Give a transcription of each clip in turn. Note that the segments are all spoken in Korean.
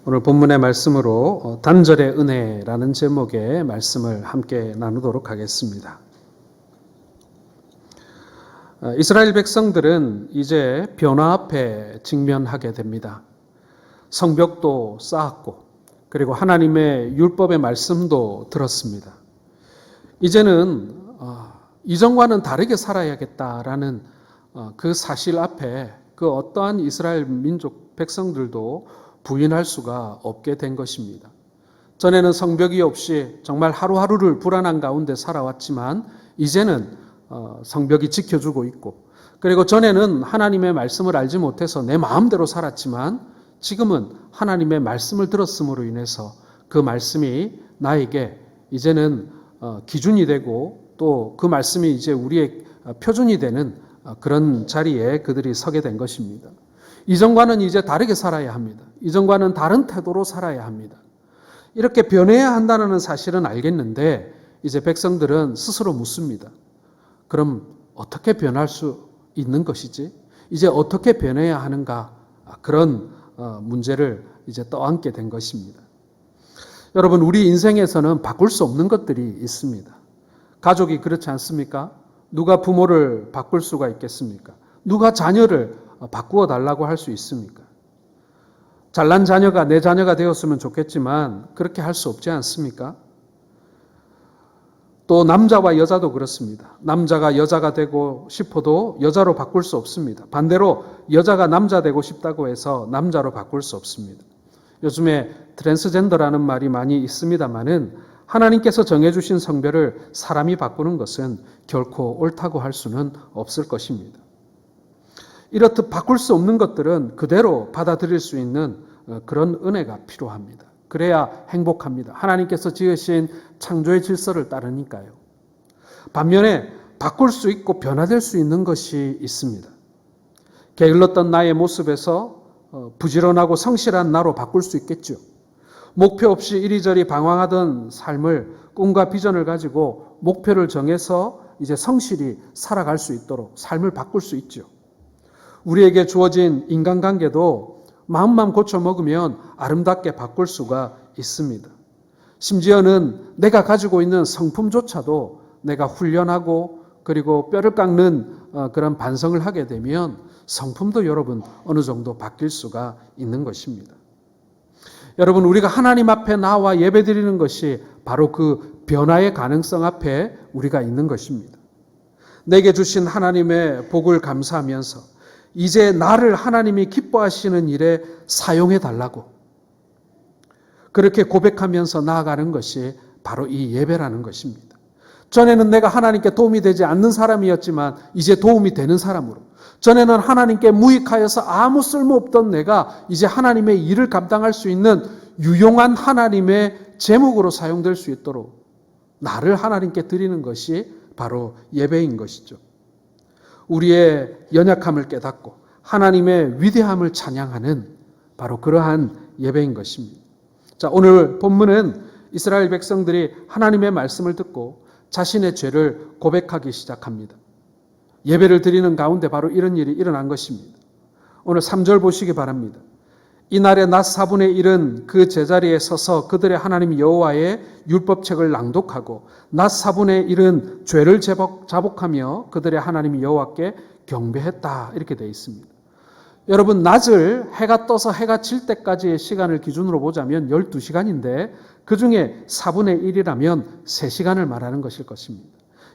오늘 본문의 말씀으로 단절의 은혜라는 제목의 말씀을 함께 나누도록 하겠습니다. 이스라엘 백성들은 이제 변화 앞에 직면하게 됩니다. 성벽도 쌓았고 그리고 하나님의 율법의 말씀도 들었습니다. 이제는 이전과는 다르게 살아야겠다라는 그 사실 앞에 그 어떠한 이스라엘 민족 백성들도 부인할 수가 없게 된 것입니다. 전에는 성벽이 없이 정말 하루하루를 불안한 가운데 살아왔지만 이제는 성벽이 지켜주고 있고, 그리고 전에는 하나님의 말씀을 알지 못해서 내 마음대로 살았지만 지금은 하나님의 말씀을 들었음으로 인해서 그 말씀이 나에게 이제는 기준이 되고 또 그 말씀이 이제 우리의 표준이 되는 그런 자리에 그들이 서게 된 것입니다. 이전과는 이제 다르게 살아야 합니다. 이전과는 다른 태도로 살아야 합니다. 이렇게 변해야 한다는 사실은 알겠는데 이제 백성들은 스스로 묻습니다. 그럼 어떻게 변할 수 있는 것이지? 이제 어떻게 변해야 하는가? 그런 문제를 이제 떠안게 된 것입니다. 여러분, 우리 인생에서는 바꿀 수 없는 것들이 있습니다. 가족이 그렇지 않습니까? 누가 부모를 바꿀 수가 있겠습니까? 누가 자녀를 바꾸어 달라고 할 수 있습니까? 잘난 자녀가 내 자녀가 되었으면 좋겠지만 그렇게 할 수 없지 않습니까? 또 남자와 여자도 그렇습니다. 남자가 여자가 되고 싶어도 여자로 바꿀 수 없습니다. 반대로 여자가 남자 되고 싶다고 해서 남자로 바꿀 수 없습니다. 요즘에 트랜스젠더라는 말이 많이 있습니다만은 하나님께서 정해주신 성별을 사람이 바꾸는 것은 결코 옳다고 할 수는 없을 것입니다. 이렇듯 바꿀 수 없는 것들은 그대로 받아들일 수 있는 그런 은혜가 필요합니다. 그래야 행복합니다. 하나님께서 지으신 창조의 질서를 따르니까요. 반면에 바꿀 수 있고 변화될 수 있는 것이 있습니다. 게을렀던 나의 모습에서 부지런하고 성실한 나로 바꿀 수 있겠죠. 목표 없이 이리저리 방황하던 삶을 꿈과 비전을 가지고 목표를 정해서 이제 성실히 살아갈 수 있도록 삶을 바꿀 수 있죠. 우리에게 주어진 인간관계도 마음만 고쳐 먹으면 아름답게 바꿀 수가 있습니다. 심지어는 내가 가지고 있는 성품조차도 내가 훈련하고 그리고 뼈를 깎는 그런 반성을 하게 되면 성품도 여러분 어느 정도 바뀔 수가 있는 것입니다. 여러분, 우리가 하나님 앞에 나와 예배드리는 것이 바로 그 변화의 가능성 앞에 우리가 있는 것입니다. 내게 주신 하나님의 복을 감사하면서 이제 나를 하나님이 기뻐하시는 일에 사용해 달라고 그렇게 고백하면서 나아가는 것이 바로 이 예배라는 것입니다. 전에는 내가 하나님께 도움이 되지 않는 사람이었지만 이제 도움이 되는 사람으로, 전에는 하나님께 무익하여서 아무 쓸모없던 내가 이제 하나님의 일을 감당할 수 있는 유용한 하나님의 제목으로 사용될 수 있도록 나를 하나님께 드리는 것이 바로 예배인 것이죠. 우리의 연약함을 깨닫고 하나님의 위대함을 찬양하는 바로 그러한 예배인 것입니다. 자, 오늘 본문은 이스라엘 백성들이 하나님의 말씀을 듣고 자신의 죄를 고백하기 시작합니다. 예배를 드리는 가운데 바로 이런 일이 일어난 것입니다. 오늘 3절 보시기 바랍니다. 이날의 낮 4분의 1은 그 제자리에 서서 그들의 하나님 여호와의 율법책을 낭독하고 낮 4분의 1은 죄를 자복하며 그들의 하나님 여호와께 경배했다, 이렇게 되어 있습니다. 여러분, 낮을 해가 떠서 해가 질 때까지의 시간을 기준으로 보자면 12시간인데 그 중에 4분의 1이라면 3시간을 말하는 것일 것입니다.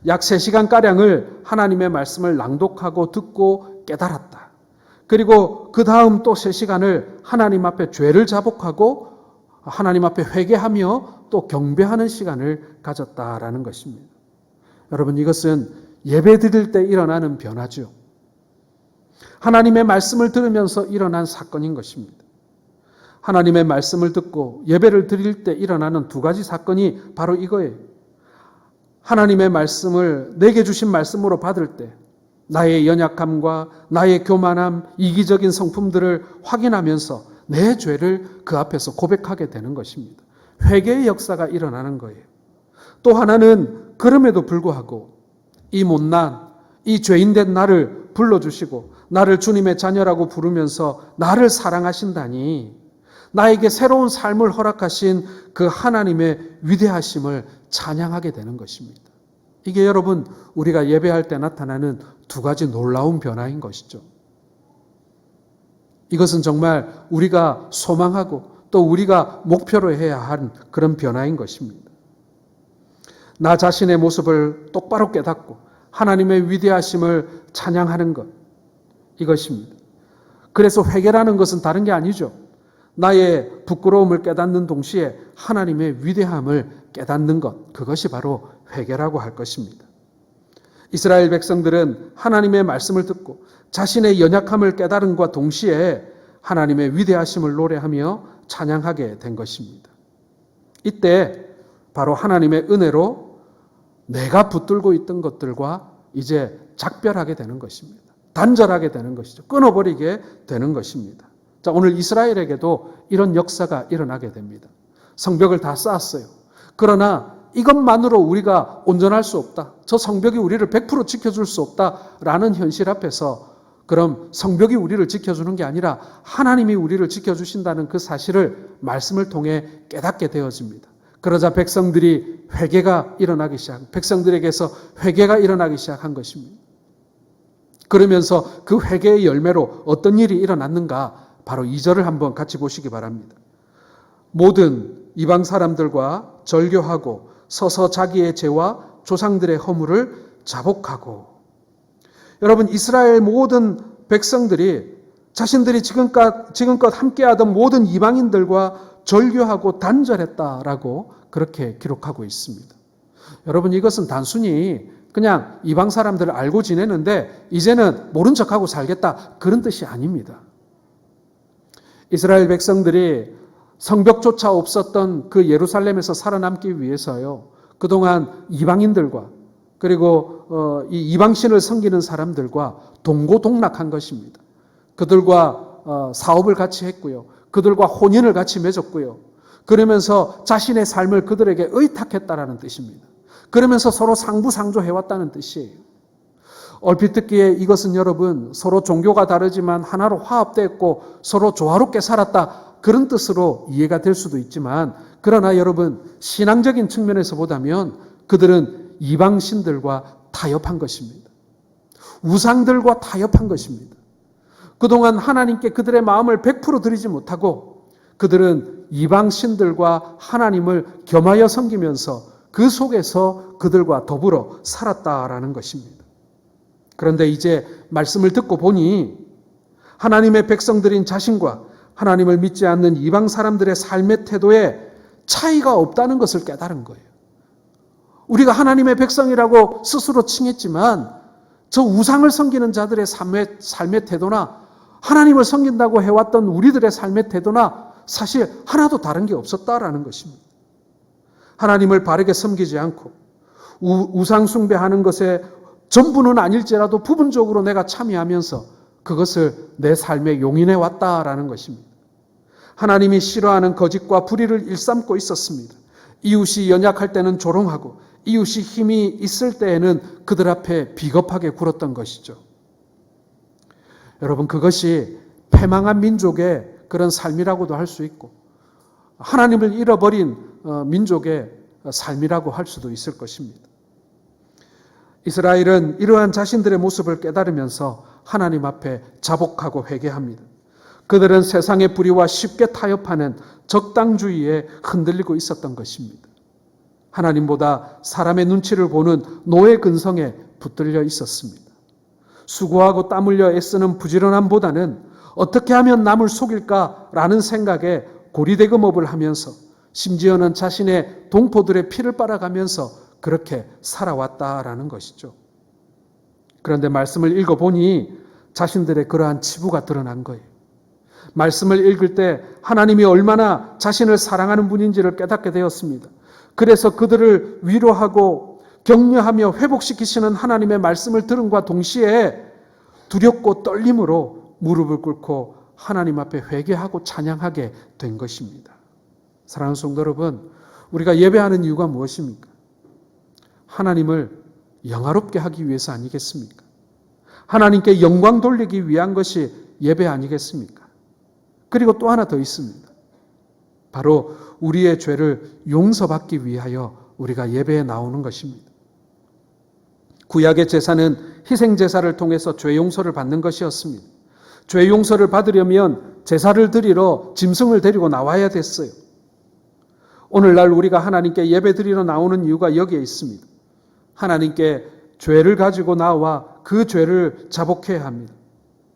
약 3시간가량을 하나님의 말씀을 낭독하고 듣고 깨달았다. 그리고 그 다음 또 3시간을 하나님 앞에 죄를 자복하고 하나님 앞에 회개하며 또 경배하는 시간을 가졌다라는 것입니다. 여러분, 이것은 예배 드릴 때 일어나는 변화죠. 하나님의 말씀을 들으면서 일어난 사건인 것입니다. 하나님의 말씀을 듣고 예배를 드릴 때 일어나는 두 가지 사건이 바로 이거예요. 하나님의 말씀을 내게 주신 말씀으로 받을 때 나의 연약함과 나의 교만함, 이기적인 성품들을 확인하면서 내 죄를 그 앞에서 고백하게 되는 것입니다. 회개의 역사가 일어나는 거예요. 또 하나는 그럼에도 불구하고 이 못난, 이 죄인된 나를 불러주시고 나를 주님의 자녀라고 부르면서 나를 사랑하신다니, 나에게 새로운 삶을 허락하신 그 하나님의 위대하심을 찬양하게 되는 것입니다. 이게 여러분 우리가 예배할 때 나타나는 두 가지 놀라운 변화인 것이죠. 이것은 정말 우리가 소망하고 또 우리가 목표로 해야 한 그런 변화인 것입니다. 나 자신의 모습을 똑바로 깨닫고 하나님의 위대하심을 찬양하는 것, 이것입니다. 그래서 회개라는 것은 다른 게 아니죠. 나의 부끄러움을 깨닫는 동시에 하나님의 위대함을 깨닫는 것, 그것이 바로 회개라고 할 것입니다. 이스라엘 백성들은 하나님의 말씀을 듣고 자신의 연약함을 깨달음과 동시에 하나님의 위대하심을 노래하며 찬양하게 된 것입니다. 이때 바로 하나님의 은혜로 내가 붙들고 있던 것들과 이제 작별하게 되는 것입니다. 단절하게 되는 것이죠. 끊어버리게 되는 것입니다. 자, 오늘 이스라엘에게도 이런 역사가 일어나게 됩니다. 성벽을 다 쌓았어요. 그러나 이것만으로 우리가 온전할 수 없다. 저 성벽이 우리를 100% 지켜줄 수 없다라는 현실 앞에서 그럼 성벽이 우리를 지켜주는 게 아니라 하나님이 우리를 지켜주신다는 그 사실을 말씀을 통해 깨닫게 되어집니다. 그러자 백성들이 회개가 일어나기 시작, 백성들에게서 회개가 일어나기 시작한 것입니다. 그러면서 그 회개의 열매로 어떤 일이 일어났는가? 바로 2절을 한번 같이 보시기 바랍니다. 모든 이방 사람들과 절교하고 서서 자기의 죄와 조상들의 허물을 자복하고. 여러분, 이스라엘 모든 백성들이 자신들이 지금껏 함께하던 모든 이방인들과 절교하고 단절했다라고 그렇게 기록하고 있습니다. 여러분, 이것은 단순히 그냥 이방 사람들을 알고 지내는데 이제는 모른 척하고 살겠다, 그런 뜻이 아닙니다. 이스라엘 백성들이 성벽조차 없었던 그 예루살렘에서 살아남기 위해서요, 그동안 이방인들과 그리고 이 이방신을 섬기는 사람들과 동고동락한 것입니다. 그들과 사업을 같이 했고요, 그들과 혼인을 같이 맺었고요, 그러면서 자신의 삶을 그들에게 의탁했다라는 뜻입니다. 그러면서 서로 상부상조해왔다는 뜻이에요. 얼핏 듣기에 이것은 여러분 서로 종교가 다르지만 하나로 화합됐고 서로 조화롭게 살았다, 그런 뜻으로 이해가 될 수도 있지만, 그러나 여러분 신앙적인 측면에서 보다면 그들은 이방신들과 타협한 것입니다. 우상들과 타협한 것입니다. 그동안 하나님께 그들의 마음을 100% 드리지 못하고 그들은 이방신들과 하나님을 겸하여 섬기면서 그 속에서 그들과 더불어 살았다라는 것입니다. 그런데 이제 말씀을 듣고 보니 하나님의 백성들인 자신과 하나님을 믿지 않는 이방 사람들의 삶의 태도에 차이가 없다는 것을 깨달은 거예요. 우리가 하나님의 백성이라고 스스로 칭했지만 저 우상을 섬기는 자들의 삶의 태도나 하나님을 섬긴다고 해왔던 우리들의 삶의 태도나 사실 하나도 다른 게 없었다라는 것입니다. 하나님을 바르게 섬기지 않고 우상 숭배하는 것에 전부는 아닐지라도 부분적으로 내가 참여하면서 그것을 내 삶에 용인해 왔다라는 것입니다. 하나님이 싫어하는 거짓과 불의를 일삼고 있었습니다. 이웃이 연약할 때는 조롱하고 이웃이 힘이 있을 때에는 그들 앞에 비겁하게 굴었던 것이죠. 여러분, 그것이 패망한 민족의 그런 삶이라고도 할 수 있고 하나님을 잃어버린 민족의 삶이라고 할 수도 있을 것입니다. 이스라엘은 이러한 자신들의 모습을 깨달으면서 하나님 앞에 자복하고 회개합니다. 그들은 세상의 불의와 쉽게 타협하는 적당주의에 흔들리고 있었던 것입니다. 하나님보다 사람의 눈치를 보는 노예 근성에 붙들려 있었습니다. 수고하고 땀 흘려 애쓰는 부지런함보다는 어떻게 하면 남을 속일까라는 생각에 고리대금업을 하면서 심지어는 자신의 동포들의 피를 빨아가면서 그렇게 살아왔다라는 것이죠. 그런데 말씀을 읽어보니 자신들의 그러한 치부가 드러난 거예요. 말씀을 읽을 때 하나님이 얼마나 자신을 사랑하는 분인지를 깨닫게 되었습니다. 그래서 그들을 위로하고 격려하며 회복시키시는 하나님의 말씀을 들음과 동시에 두렵고 떨림으로 무릎을 꿇고 하나님 앞에 회개하고 찬양하게 된 것입니다. 사랑하는 성도 여러분, 우리가 예배하는 이유가 무엇입니까? 하나님을 영화롭게 하기 위해서 아니겠습니까? 하나님께 영광 돌리기 위한 것이 예배 아니겠습니까? 그리고 또 하나 더 있습니다. 바로 우리의 죄를 용서받기 위하여 우리가 예배에 나오는 것입니다. 구약의 제사는 희생 제사를 통해서 죄 용서를 받는 것이었습니다. 죄 용서를 받으려면 제사를 드리러 짐승을 데리고 나와야 됐어요. 오늘날 우리가 하나님께 예배 드리러 나오는 이유가 여기에 있습니다. 하나님께 죄를 가지고 나와 그 죄를 자복해야 합니다.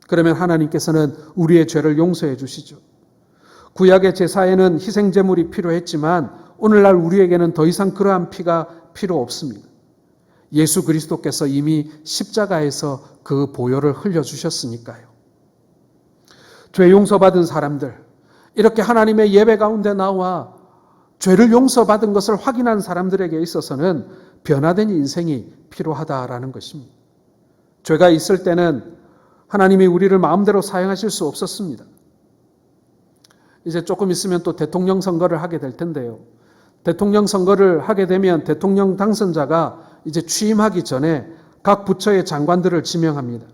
그러면 하나님께서는 우리의 죄를 용서해 주시죠. 구약의 제사에는 희생 제물이 필요했지만 오늘날 우리에게는 더 이상 그러한 피가 필요 없습니다. 예수 그리스도께서 이미 십자가에서 그 보혈을 흘려주셨으니까요. 죄 용서받은 사람들, 이렇게 하나님의 예배 가운데 나와 죄를 용서받은 것을 확인한 사람들에게 있어서는 변화된 인생이 필요하다라는 것입니다. 죄가 있을 때는 하나님이 우리를 마음대로 사용하실 수 없었습니다. 이제 조금 있으면 또 대통령 선거를 하게 될 텐데요. 대통령 선거를 하게 되면 대통령 당선자가 이제 취임하기 전에 각 부처의 장관들을 지명합니다.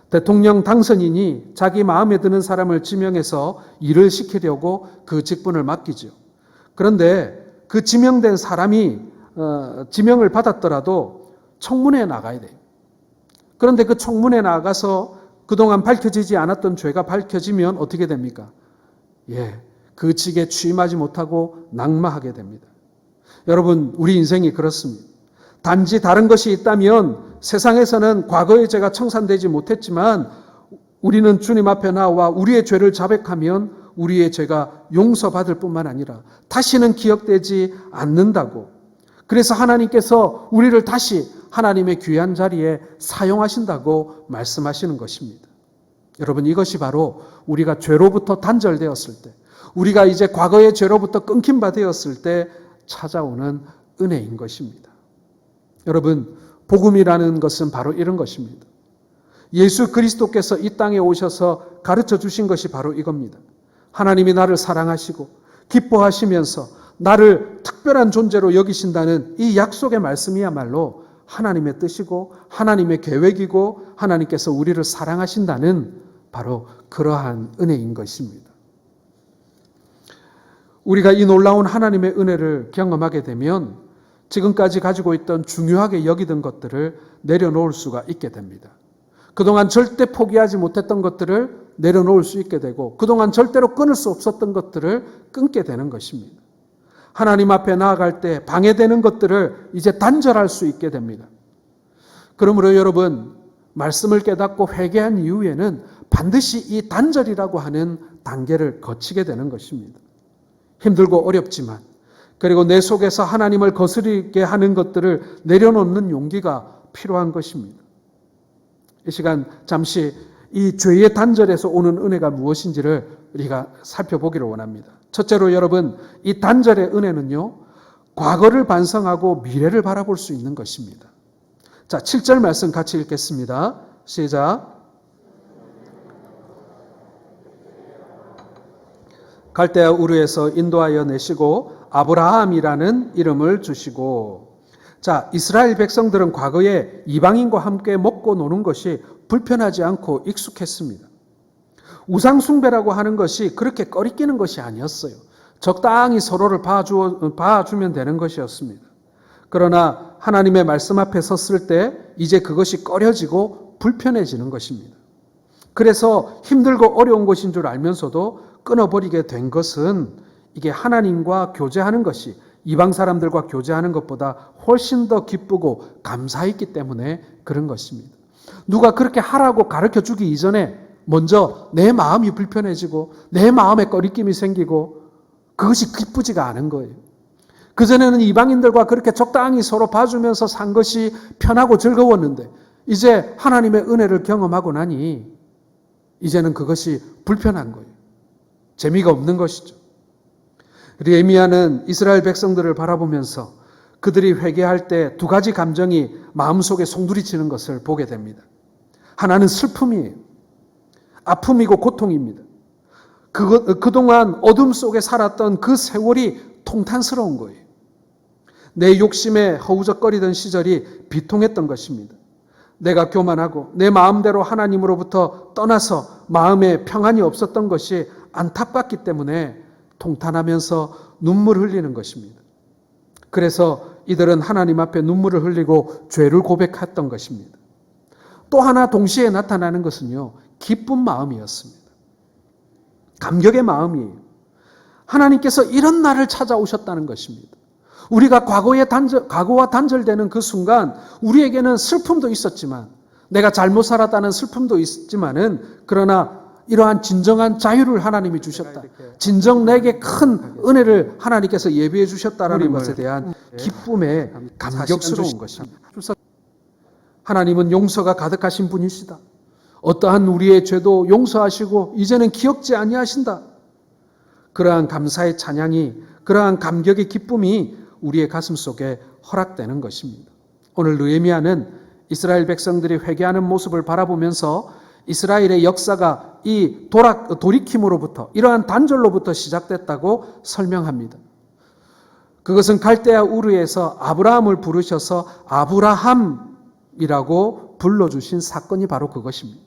대통령 당선인이 자기 마음에 드는 사람을 지명해서 일을 시키려고 그 직분을 맡기죠. 그런데 그 지명된 사람이 지명을 받았더라도 청문회에 나가야 돼요. 그런데 그 청문회에 나가서 그동안 밝혀지지 않았던 죄가 밝혀지면 어떻게 됩니까? 그 직에 취임하지 못하고 낙마하게 됩니다. 여러분, 우리 인생이 그렇습니다. 단지 다른 것이 있다면 세상에서는 과거의 죄가 청산되지 못했지만 우리는 주님 앞에 나와 우리의 죄를 자백하면 우리의 죄가 용서받을 뿐만 아니라 다시는 기억되지 않는다고. 그래서 하나님께서 우리를 다시 하나님의 귀한 자리에 사용하신다고 말씀하시는 것입니다. 여러분, 이것이 바로 우리가 죄로부터 단절되었을 때, 우리가 이제 과거의 죄로부터 끊긴 바 되었을 때 찾아오는 은혜인 것입니다. 여러분, 복음이라는 것은 바로 이런 것입니다. 예수 그리스도께서 이 땅에 오셔서 가르쳐 주신 것이 바로 이겁니다. 하나님이 나를 사랑하시고 기뻐하시면서 나를 특별한 존재로 여기신다는 이 약속의 말씀이야말로 하나님의 뜻이고 하나님의 계획이고 하나님께서 우리를 사랑하신다는 바로 그러한 은혜인 것입니다. 우리가 이 놀라운 하나님의 은혜를 경험하게 되면 지금까지 가지고 있던 중요하게 여기던 것들을 내려놓을 수가 있게 됩니다. 그동안 절대 포기하지 못했던 것들을 내려놓을 수 있게 되고 그동안 절대로 끊을 수 없었던 것들을 끊게 되는 것입니다. 하나님 앞에 나아갈 때 방해되는 것들을 이제 단절할 수 있게 됩니다. 그러므로 여러분, 말씀을 깨닫고 회개한 이후에는 반드시 이 단절이라고 하는 단계를 거치게 되는 것입니다. 힘들고 어렵지만, 그리고 내 속에서 하나님을 거스르게 하는 것들을 내려놓는 용기가 필요한 것입니다. 이 시간 잠시 이 죄의 단절에서 오는 은혜가 무엇인지를 우리가 살펴보기를 원합니다. 첫째로 여러분, 이 단절의 은혜는요, 과거를 반성하고 미래를 바라볼 수 있는 것입니다. 자, 7절 말씀 같이 읽겠습니다. 시작. 갈대아 우르에서 인도하여 내시고 아브라함이라는 이름을 주시고. 자, 이스라엘 백성들은 과거에 이방인과 함께 먹고 노는 것이 불편하지 않고 익숙했습니다. 우상 숭배라고 하는 것이 그렇게 꺼리끼는 것이 아니었어요. 적당히 서로를 봐주면 되는 것이었습니다. 그러나 하나님의 말씀 앞에 섰을 때 이제 그것이 꺼려지고 불편해지는 것입니다. 그래서 힘들고 어려운 것인 줄 알면서도 끊어버리게 된 것은 이게 하나님과 교제하는 것이 이방 사람들과 교제하는 것보다 훨씬 더 기쁘고 감사했기 때문에 그런 것입니다. 누가 그렇게 하라고 가르쳐 주기 이전에 먼저 내 마음이 불편해지고 내 마음에 꺼리낌이 생기고 그것이 기쁘지가 않은 거예요. 그전에는 이방인들과 그렇게 적당히 서로 봐주면서 산 것이 편하고 즐거웠는데 이제 하나님의 은혜를 경험하고 나니 이제는 그것이 불편한 거예요. 재미가 없는 것이죠. 예레미야는 이스라엘 백성들을 바라보면서 그들이 회개할 때 두 가지 감정이 마음속에 송두리치는 것을 보게 됩니다. 하나는 슬픔이에요. 아픔이고 고통입니다. 그동안 어둠 속에 살았던 그 세월이 통탄스러운 거예요. 내 욕심에 허우적거리던 시절이 비통했던 것입니다. 내가 교만하고 내 마음대로 하나님으로부터 떠나서 마음에 평안이 없었던 것이 안타깝기 때문에 통탄하면서 눈물 흘리는 것입니다. 그래서 이들은 하나님 앞에 눈물을 흘리고 죄를 고백했던 것입니다. 또 하나 동시에 나타나는 것은요, 기쁜 마음이었습니다. 감격의 마음이에요. 하나님께서 이런 날을 찾아오셨다는 것입니다. 우리가 과거와 단절되는 그 순간 우리에게는 슬픔도 있었지만, 내가 잘못 살았다는 슬픔도 있지만은, 그러나 이러한 진정한 자유를 하나님이 주셨다. 진정 내게 큰 은혜를 하나님께서 예비해 주셨다라는 것에 대한 기쁨에 감격스러운 것입니다. 하나님은 용서가 가득하신 분이시다. 어떠한 우리의 죄도 용서하시고 이제는 기억지 아니하신다. 그러한 감사의 찬양이, 그러한 감격의 기쁨이 우리의 가슴 속에 허락되는 것입니다. 오늘 느헤미야는 이스라엘 백성들이 회개하는 모습을 바라보면서 이스라엘의 역사가 이 돌이킴으로부터, 이러한 단절로부터 시작됐다고 설명합니다. 그것은 갈대아 우르에서 아브라함을 부르셔서 아브라함이라고 불러주신 사건이 바로 그것입니다.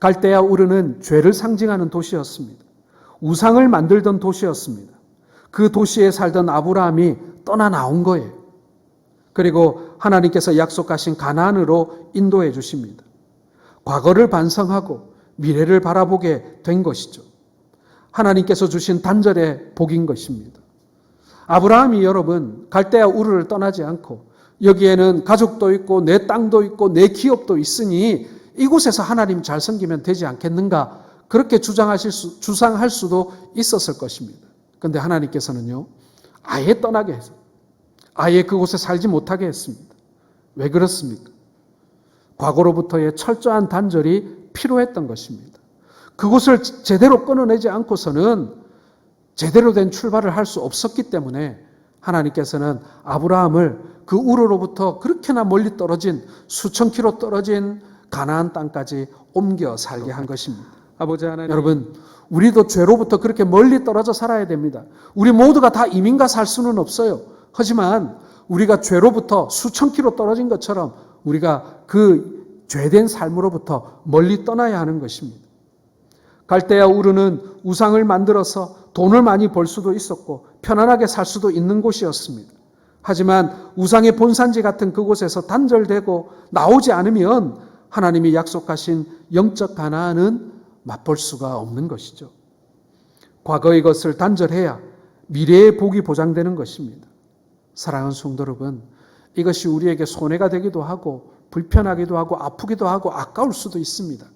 갈대아 우르는 죄를 상징하는 도시였습니다. 우상을 만들던 도시였습니다. 그 도시에 살던 아브라함이 떠나 나온 거예요. 그리고 하나님께서 약속하신 가나안으로 인도해 주십니다. 과거를 반성하고 미래를 바라보게 된 것이죠. 하나님께서 주신 단절의 복인 것입니다. 아브라함이 여러분 갈대아 우르를 떠나지 않고 여기에는 가족도 있고 내 땅도 있고 내 기업도 있으니 이곳에서 하나님 잘 섬기면 되지 않겠는가, 그렇게 주장할 수도 있었을 것입니다. 그런데 하나님께서는요, 아예 떠나게 해서 아예 그곳에 살지 못하게 했습니다. 왜 그렇습니까? 과거로부터의 철저한 단절이 필요했던 것입니다. 그곳을 제대로 끊어내지 않고서는 제대로 된 출발을 할 수 없었기 때문에 하나님께서는 아브라함을 그 우르로부터 그렇게나 멀리 떨어진 수천 킬로 떨어진 가나안 땅까지 옮겨 살게 한 것입니다. 아버지 하나님, 여러분, 우리도 죄로부터 그렇게 멀리 떨어져 살아야 됩니다. 우리 모두가 다 이민가 살 수는 없어요. 하지만 우리가 죄로부터 수천 킬로 떨어진 것처럼 우리가 그 죄된 삶으로부터 멀리 떠나야 하는 것입니다. 갈대아 우르는 우상을 만들어서 돈을 많이 벌 수도 있었고 편안하게 살 수도 있는 곳이었습니다. 하지만 우상의 본산지 같은 그곳에서 단절되고 나오지 않으면 하나님이 약속하신 영적 가나안은 맛볼 수가 없는 것이죠. 과거의 것을 단절해야 미래의 복이 보장되는 것입니다. 사랑하는 성도 여러분, 이것이 우리에게 손해가 되기도 하고 불편하기도 하고 아프기도 하고 아까울 수도 있습니다.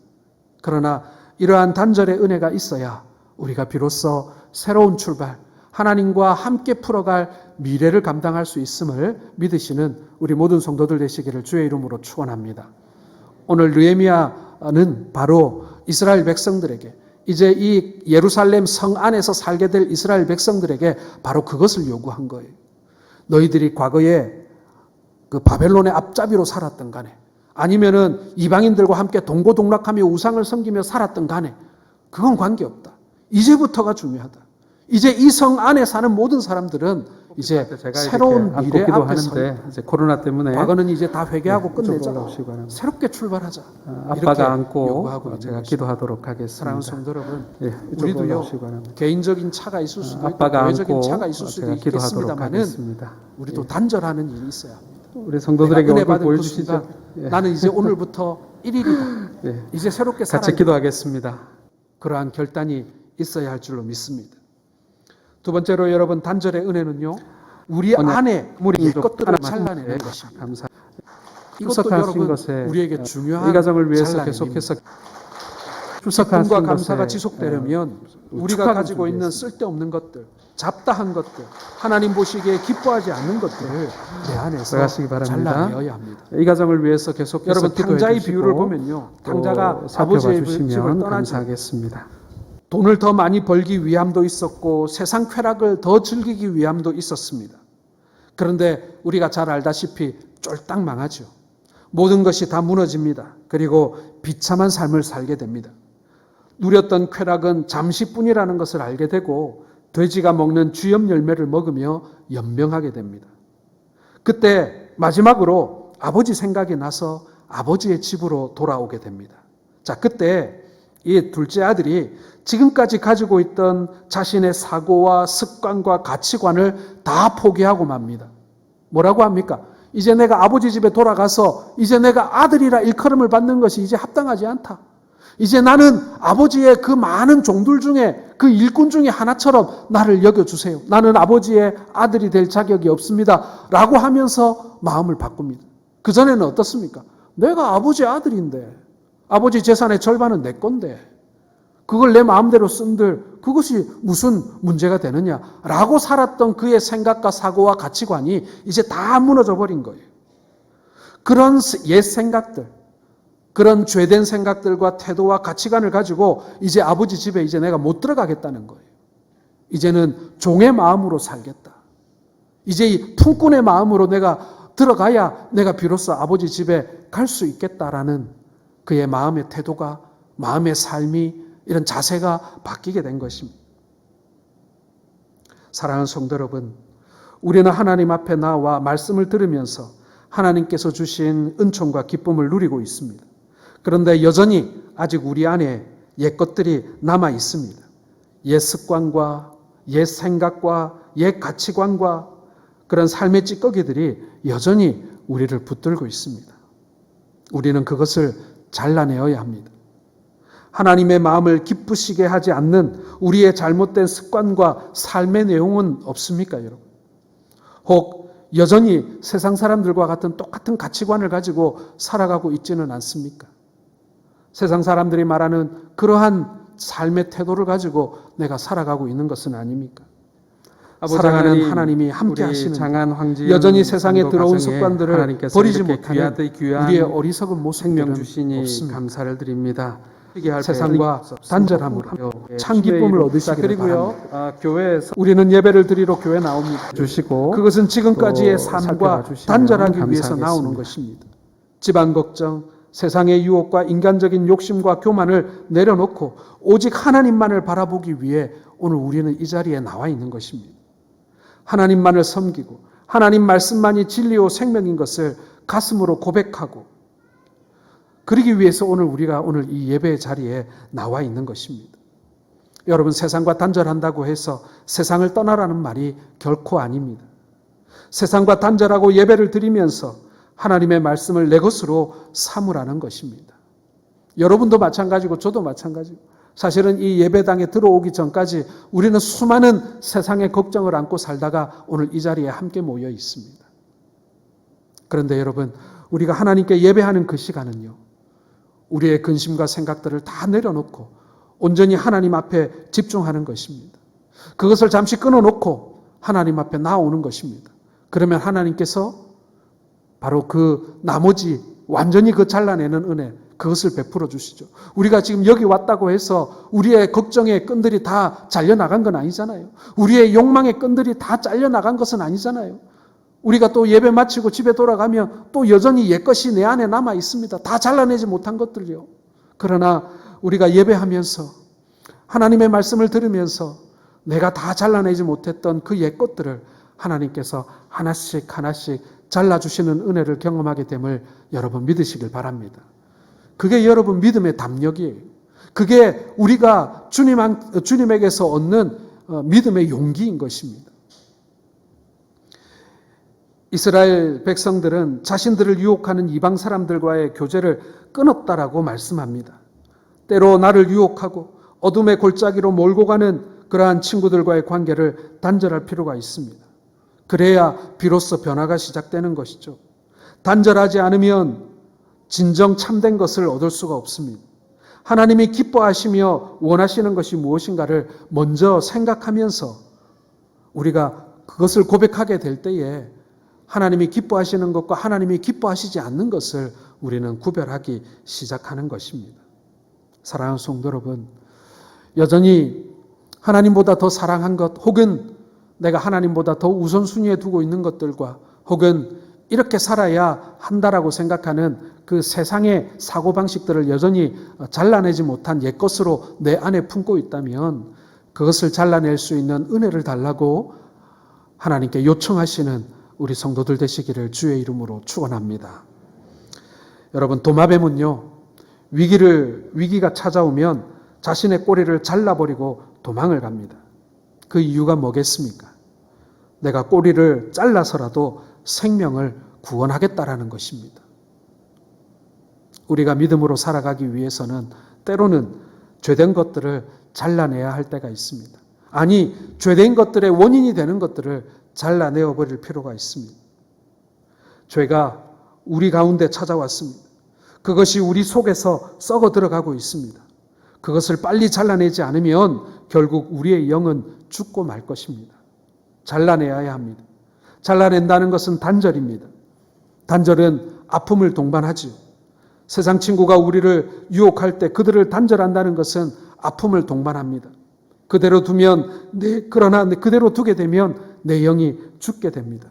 그러나 이러한 단절의 은혜가 있어야 우리가 비로소 새로운 출발, 하나님과 함께 풀어갈 미래를 감당할 수 있음을 믿으시는 우리 모든 성도들 되시기를 주의 이름으로 축원합니다. 오늘 느헤미야는 바로 이스라엘 백성들에게, 이제 이 예루살렘 성 안에서 살게 될 이스라엘 백성들에게 바로 그것을 요구한 거예요. 너희들이 과거에 그 바벨론의 앞잡이로 살았던 간에, 아니면은 이방인들과 함께 동고동락하며 우상을 섬기며 살았던 간에 그건 관계없다. 이제부터가 중요하다. 이제 이 성 안에 사는 모든 사람들은 이제 새로운 미래 앞에 하는데 이제 코로나 때문에 과거는 이제 다 회개하고 끝내자. 새롭게 출발하자. 아빠가 안고 요구하고 제가 기도하도록 하겠습니다. 사랑하는 성도 여러분, 이쪽으로 우리도요 개인적인 차가 있을 수도 있고 아빠가 교회적인 안고 차가 있을 수도 제가 기도하도록 있겠습니다만은 하겠습니다. 우리도 단절하는 일이 있어야 합니다. 우리 성도들에게 은혜 얼굴 받은 그 보여주시죠. 순간 나는 이제 오늘부터 1일이다. 이제 새롭게 살아야 같이 기도하겠습니다. 그러한 결단이 있어야 할 줄로 믿습니다. 두 번째로 여러분, 단절의 은혜는요, 우리 안에 우리 것들을 잘라내는 것입니다. 감사. 이것도 여러분 우리에게 중요한 이 가정을 위해서 잘라냄입니다. 계속해서 기쁨과 감사가 지속되려면 우리가 축하금 가지고 있는 쓸데없는 것들, 잡다한 것들, 하나님 보시기에 기뻐하지 않는 것들을 내 안에서 들어가시기 바랍니다. 잘라내어야 합니다. 이 가정을 위해서 계속해서 여러분, 탕자의 기도해 비유를 주시고 보면요, 또 탕자가 살펴봐 아버지의 집을 주시면 떠나지 감사하겠습니다. 돈을 더 많이 벌기 위함도 있었고 세상 쾌락을 더 즐기기 위함도 있었습니다. 그런데 우리가 잘 알다시피 쫄딱 망하죠. 모든 것이 다 무너집니다. 그리고 비참한 삶을 살게 됩니다. 누렸던 쾌락은 잠시뿐이라는 것을 알게 되고 돼지가 먹는 쥐염 열매를 먹으며 연명하게 됩니다. 그때 마지막으로 아버지 생각이 나서 아버지의 집으로 돌아오게 됩니다. 자, 그때 이 둘째 아들이 지금까지 가지고 있던 자신의 사고와 습관과 가치관을 다 포기하고 맙니다. 뭐라고 합니까? 이제 내가 아버지 집에 돌아가서 이제 내가 아들이라 일컬음을 받는 것이 이제 합당하지 않다. 이제 나는 아버지의 그 많은 종들 중에 그 일꾼 중에 하나처럼 나를 여겨주세요. 나는 아버지의 아들이 될 자격이 없습니다. 라고 하면서 마음을 바꿉니다. 그전에는 어떻습니까? 내가 아버지의 아들인데 아버지 재산의 절반은 내 건데 그걸 내 마음대로 쓴들 그것이 무슨 문제가 되느냐라고 살았던 그의 생각과 사고와 가치관이 이제 다 무너져 버린 거예요. 그런 옛 생각들, 그런 죄된 생각들과 태도와 가치관을 가지고 이제 아버지 집에 이제 내가 못 들어가겠다는 거예요. 이제는 종의 마음으로 살겠다. 이제 이 품꾼의 마음으로 내가 들어가야 내가 비로소 아버지 집에 갈 수 있겠다라는 그의 마음의 태도가, 마음의 삶이, 이런 자세가 바뀌게 된 것입니다. 사랑하는 성도 여러분, 우리는 하나님 앞에 나와 말씀을 들으면서 하나님께서 주신 은총과 기쁨을 누리고 있습니다. 그런데 여전히 아직 우리 안에 옛 것들이 남아 있습니다. 옛 습관과 옛 생각과 옛 가치관과 그런 삶의 찌꺼기들이 여전히 우리를 붙들고 있습니다. 우리는 그것을 잘라내어야 합니다. 하나님의 마음을 기쁘시게 하지 않는 우리의 잘못된 습관과 삶의 내용은 없습니까, 여러분? 혹 여전히 세상 사람들과 같은 똑같은 가치관을 가지고 살아가고 있지는 않습니까? 세상 사람들이 말하는 그러한 삶의 태도를 가지고 내가 살아가고 있는 것은 아닙니까? 사랑하는 하나님이 함께 하시는 여전히 세상에 들어온 습관들을 버리지 못하는 우리의 어리석은 모습들은 없습니다. 감사를 드립니다. 세상과 단절함으로 참 기쁨을 얻으시기를 바랍니다. 교회에서 우리는 예배를 드리러 교회 나옵니다. 주시고 그것은 지금까지의 삶과 살펴봐 단절하기 주시면 위해서 나오는 감사하겠습니다. 것입니다. 집안 걱정, 세상의 유혹과 인간적인 욕심과 교만을 내려놓고 오직 하나님만을 바라보기 위해 오늘 우리는 이 자리에 나와 있는 것입니다. 하나님만을 섬기고 하나님 말씀만이 진리요 생명인 것을 가슴으로 고백하고 그러기 위해서 우리가 오늘 이 예배의 자리에 나와 있는 것입니다. 여러분, 세상과 단절한다고 해서 세상을 떠나라는 말이 결코 아닙니다. 세상과 단절하고 예배를 드리면서 하나님의 말씀을 내 것으로 삼으라는 것입니다. 여러분도 마찬가지고 저도 마찬가지고 사실은 이 예배당에 들어오기 전까지 우리는 수많은 세상의 걱정을 안고 살다가 오늘 이 자리에 함께 모여 있습니다. 그런데 여러분, 우리가 하나님께 예배하는 그 시간은요, 우리의 근심과 생각들을 다 내려놓고 온전히 하나님 앞에 집중하는 것입니다. 그것을 잠시 끊어놓고 하나님 앞에 나오는 것입니다. 그러면 하나님께서 바로 그 나머지 완전히 그 잘라내는 은혜, 그것을 베풀어 주시죠. 우리가 지금 여기 왔다고 해서 우리의 걱정의 끈들이 다 잘려나간 건 아니잖아요. 우리의 욕망의 끈들이 다 잘려나간 것은 아니잖아요. 우리가 또 예배 마치고 집에 돌아가면 또 여전히 옛것이 내 안에 남아 있습니다. 다 잘라내지 못한 것들이요. 그러나 우리가 예배하면서 하나님의 말씀을 들으면서 내가 다 잘라내지 못했던 그 옛것들을 하나님께서 하나씩 하나씩 잘라주시는 은혜를 경험하게 됨을 여러분 믿으시길 바랍니다. 그게 여러분 믿음의 담력이에요. 그게 우리가 주님에게서 얻는 믿음의 용기인 것입니다. 이스라엘 백성들은 자신들을 유혹하는 이방 사람들과의 교제를 끊었다라고 말씀합니다. 때로 나를 유혹하고 어둠의 골짜기로 몰고 가는 그러한 친구들과의 관계를 단절할 필요가 있습니다. 그래야 비로소 변화가 시작되는 것이죠. 단절하지 않으면 진정 참된 것을 얻을 수가 없습니다. 하나님이 기뻐하시며 원하시는 것이 무엇인가를 먼저 생각하면서 우리가 그것을 고백하게 될 때에 하나님이 기뻐하시는 것과 하나님이 기뻐하시지 않는 것을 우리는 구별하기 시작하는 것입니다. 사랑하는 성도 여러분, 여전히 하나님보다 더 사랑한 것 혹은 내가 하나님보다 더 우선순위에 두고 있는 것들과 혹은 이렇게 살아야 한다라고 생각하는 그 세상의 사고방식들을 여전히 잘라내지 못한 옛것으로 내 안에 품고 있다면 그것을 잘라낼 수 있는 은혜를 달라고 하나님께 요청하시는 우리 성도들 되시기를 주의 이름으로 축원합니다. 여러분, 도마뱀은요, 위기가 찾아오면 자신의 꼬리를 잘라버리고 도망을 갑니다. 그 이유가 뭐겠습니까? 내가 꼬리를 잘라서라도 생명을 구원하겠다라는 것입니다. 우리가 믿음으로 살아가기 위해서는 때로는 죄된 것들을 잘라내야 할 때가 있습니다. 아니, 죄된 것들의 원인이 되는 것들을 잘라내어 버릴 필요가 있습니다. 죄가 우리 가운데 찾아왔습니다. 그것이 우리 속에서 썩어 들어가고 있습니다. 그것을 빨리 잘라내지 않으면 결국 우리의 영은 죽고 말 것입니다. 잘라내야 합니다. 잘라낸다는 것은 단절입니다. 단절은 아픔을 동반하지요. 세상 친구가 우리를 유혹할 때 그들을 단절한다는 것은 아픔을 동반합니다. 그러나 그대로 두게 되면 내 영이 죽게 됩니다.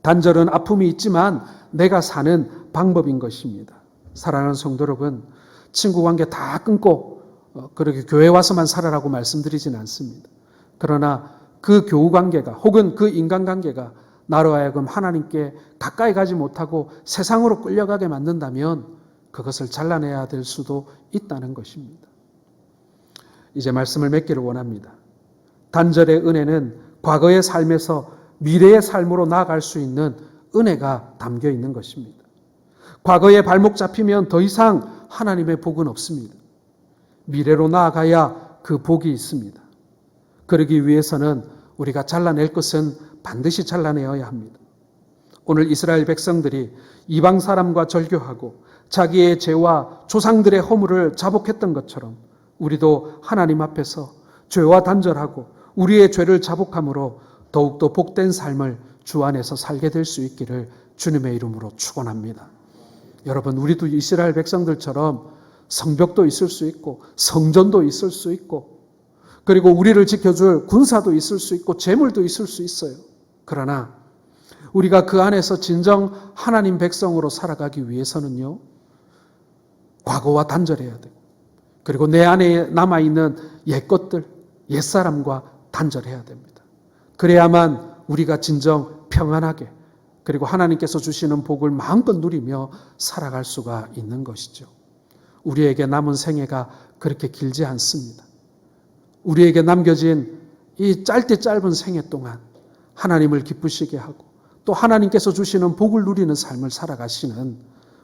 단절은 아픔이 있지만 내가 사는 방법인 것입니다. 사랑하는 성도 여러분, 친구 관계 다 끊고 그렇게 교회 와서만 살아라고 말씀드리진 않습니다. 그러나 그 교우 관계가 혹은 그 인간 관계가 나로 하여금 하나님께 가까이 가지 못하고 세상으로 끌려가게 만든다면 그것을 잘라내야 될 수도 있다는 것입니다. 이제 말씀을 맺기를 원합니다. 단절의 은혜는 과거의 삶에서 미래의 삶으로 나아갈 수 있는 은혜가 담겨 있는 것입니다. 과거에 발목 잡히면 더 이상 하나님의 복은 없습니다. 미래로 나아가야 그 복이 있습니다. 그러기 위해서는 우리가 잘라낼 것은 반드시 잘라내어야 합니다. 오늘 이스라엘 백성들이 이방 사람과 절교하고 자기의 죄와 조상들의 허물을 자복했던 것처럼 우리도 하나님 앞에서 죄와 단절하고 우리의 죄를 자복함으로 더욱더 복된 삶을 주 안에서 살게 될 수 있기를 주님의 이름으로 축원합니다. 여러분, 우리도 이스라엘 백성들처럼 성벽도 있을 수 있고 성전도 있을 수 있고 그리고 우리를 지켜줄 군사도 있을 수 있고 재물도 있을 수 있어요. 그러나 우리가 그 안에서 진정 하나님 백성으로 살아가기 위해서는요, 과거와 단절해야 돼요. 그리고 내 안에 남아있는 옛것들, 옛사람과 단절해야 됩니다. 그래야만 우리가 진정 평안하게 그리고 하나님께서 주시는 복을 마음껏 누리며 살아갈 수가 있는 것이죠. 우리에게 남은 생애가 그렇게 길지 않습니다. 우리에게 남겨진 이 짧은 생애 동안 하나님을 기쁘시게 하고 또 하나님께서 주시는 복을 누리는 삶을 살아가시는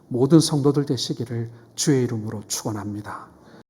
모든 성도들 되시기를 주의 이름으로 축원합니다.